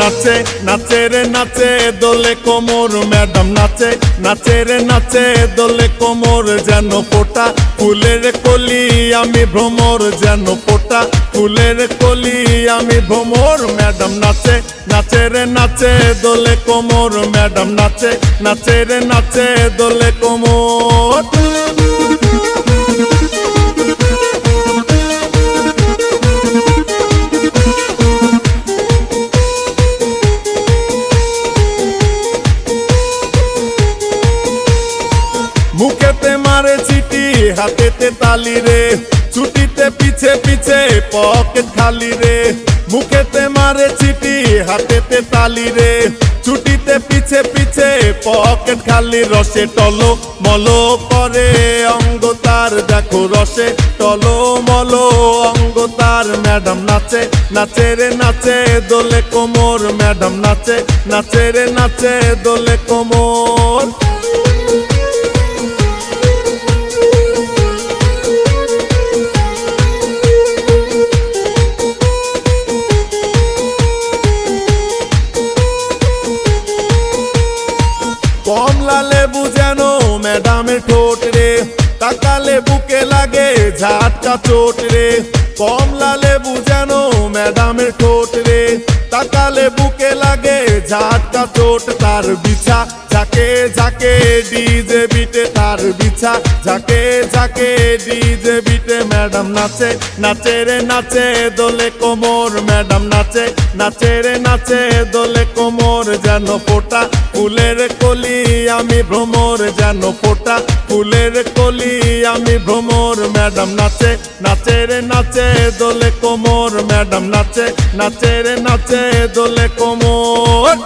নাচে নাচে রে নাচে দোলে কোমর ম্যাডাম নাচে নাচে রে নাচে দোলে কোমর যেন ফোটা ফুলের কলি আমি ভ্রমর যেন ফোটা ফুলের কলি আমি ভ্রমর ম্যাডাম নাচে নাচে রে নাচে দোলে কোমর ম্যাডাম নাচে নাচে রে নাচে দোলে কোমর। মুখেতে মারে চিঠি হাতেতে তালি রে ছুটিতে পিছে পিছে পকেট খালি রে মুখেতে মারে চিঠি হাতেতে তালি রে ছুটিতে পিছে পিছে পকেট খালি রসে টলো মলো করে অঙ্গ তার দেখো রসে টলো মলো অঙ্গ তার ম্যাডাম নাচে নাচে রে নাচে দোলে কোমর ম্যাডাম নাচে নাচে রে নাচে দোলে কোমর। কমলা লেবু যেন ম্যাডামের ঠোঁট রে তাকালে বুকে লাগে ঝাটকা চোট রে কমলা লেবু যেন ম্যাডামের ঠোঁট রে তাকালে বুকে লাগে ঝাটকা চোট তার বিছা ঝাঁকে ঝাঁকে ডিজে বিটে তার বিছা ঝাঁকে ঝাঁকে ডিজে বিটে ম্যাডাম নাচে নাচে রে নাচে দোলে কোমর ম্যাডাম নাচে নাচে রে নাচে দোলে কোমর যেন ফোটা ফুলের কলি আমি ভ্রমর যেন ফোটা ফুলের কলি আমি ভ্রমর ম্যাডাম নাচে নাচে রে নাচে দোলে কোমর ম্যাডাম নাচে নাচে রে নাচে দোলে কোমর।